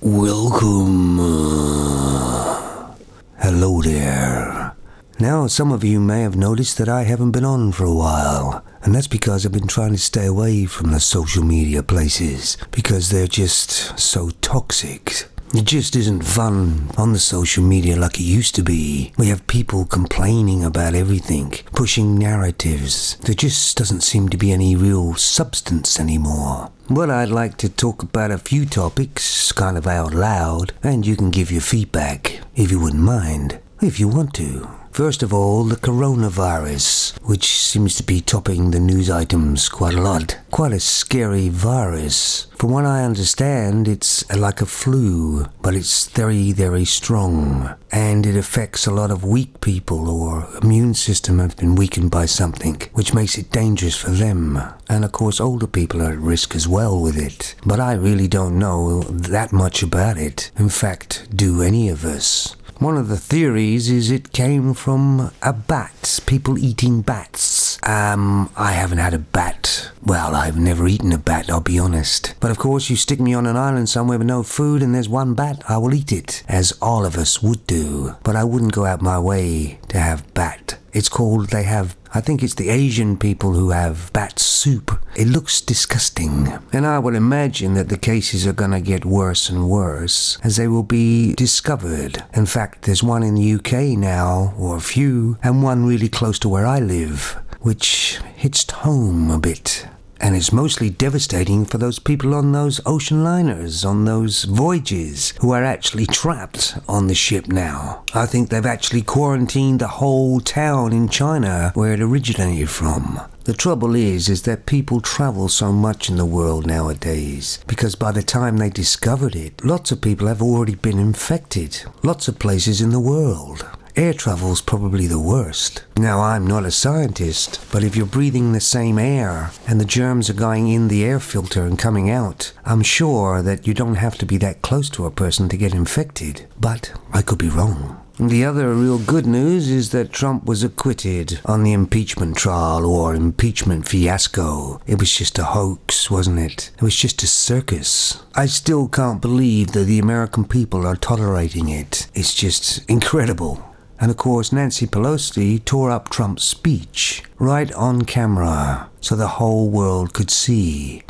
Welcome. Hello there. Now, some of you may have noticed that I haven't been on for a while, and that's because I've been trying to stay away from the social media places, because they're just so toxic. It just isn't fun on the social media like it used to be. We have people complaining about everything, pushing narratives. There just doesn't seem to be any real substance anymore. Well, I'd like to talk about a few topics, kind of out loud, and you can give your feedback, if you wouldn't mind, if you want to. First of all, the coronavirus, which seems to be topping the news items quite a lot. Quite a scary virus. From what I understand, it's like a flu, but it's very, very strong. And it affects a lot of weak people or immune system have been weakened by something, which makes it dangerous for them. And of course, older people are at risk as well with it. But I really don't know that much about it. In fact, do any of us? One of the theories is it came from a bat, people eating bats. I haven't had a bat. Well, I've never eaten a bat, I'll be honest. But of course, you stick me on an island somewhere with no food and there's one bat, I will eat it, as all of us would do. But I wouldn't go out my way to have bat. It's called, I think it's the Asian people who have bat soup. It looks disgusting. And I would imagine that the cases are going to get worse and worse as they will be discovered. In fact, there's one in the UK now, or a few, and one really close to where I live, which hits home a bit. And it's mostly devastating for those people on those ocean liners, on those voyages, who are actually trapped on the ship now. I think they've actually quarantined the whole town in China where it originated from. The trouble is that people travel so much in the world nowadays, because by the time they discovered it, lots of people have already been infected. Lots of places in the world. Air travel's probably the worst. Now, I'm not a scientist, but if you're breathing the same air and the germs are going in the air filter and coming out, I'm sure that you don't have to be that close to a person to get infected. But I could be wrong. The other real good news is that Trump was acquitted on the impeachment trial or impeachment fiasco. It was just a hoax, wasn't it? It was just a circus. I still can't believe that the American people are tolerating it. It's just incredible. And of course, Nancy Pelosi tore up Trump's speech right on camera so the whole world could see.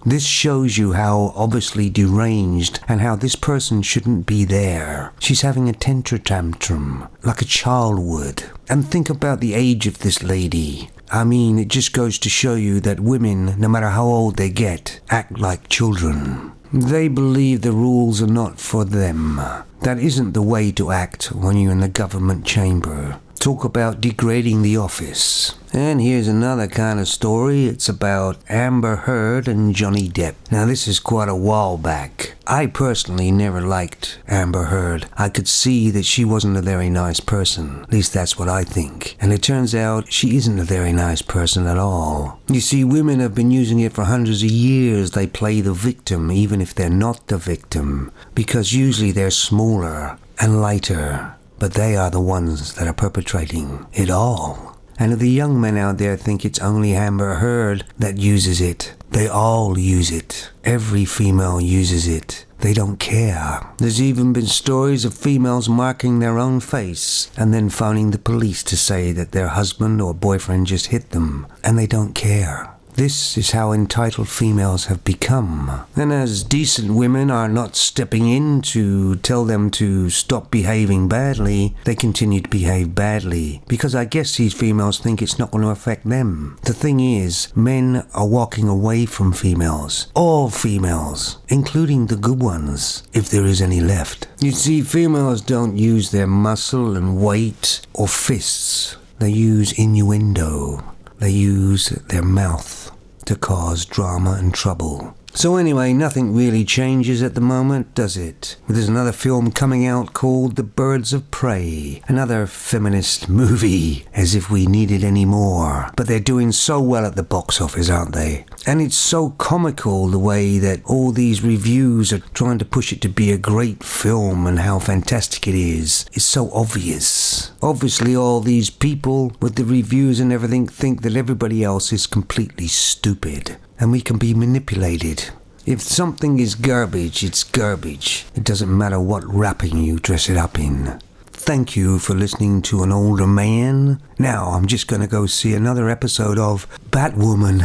This shows you how obviously deranged and how this person shouldn't be there. She's having a tantrum, like a child would. And think about the age of this lady. I mean, it just goes to show you that women, no matter how old they get, act like children. They believe the rules are not for them. That isn't the way to act when you're in the government chamber. Talk about degrading the office. And here's another kind of story. It's about Amber Heard and Johnny Depp. Now, this is quite a while back. I personally never liked Amber Heard. I could see that she wasn't a very nice person. At least that's what I think. And it turns out she isn't a very nice person at all. You see, women have been using it for hundreds of years. They play the victim, even if they're not the victim. Because usually they're smaller and lighter. But they are the ones that are perpetrating it all. And if the young men out there think it's only Amber Heard that uses it, they all use it. Every female uses it. They don't care. There's even been stories of females marking their own face and then phoning the police to say that their husband or boyfriend just hit them, and they don't care. This is how entitled females have become. And as decent women are not stepping in to tell them to stop behaving badly, they continue to behave badly. Because I guess these females think it's not going to affect them. The thing is, men are walking away from females. All females, including the good ones, if there is any left. You see, females don't use their muscle and weight or fists. They use innuendo. They use their mouth to cause drama and trouble. So anyway, nothing really changes at the moment, does it? There's another film coming out called The Birds of Prey. Another feminist movie, as if we needed any more. But they're doing so well at the box office, aren't they? And it's so comical the way that all these reviews are trying to push it to be a great film and how fantastic it is. It's so obvious. Obviously, all these people with the reviews and everything think that everybody else is completely stupid. And we can be manipulated. If something is garbage, it's garbage. It doesn't matter what wrapping you dress it up in. Thank you for listening to an older man. Now I'm just gonna go see another episode of Batwoman.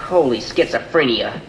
Holy schizophrenia.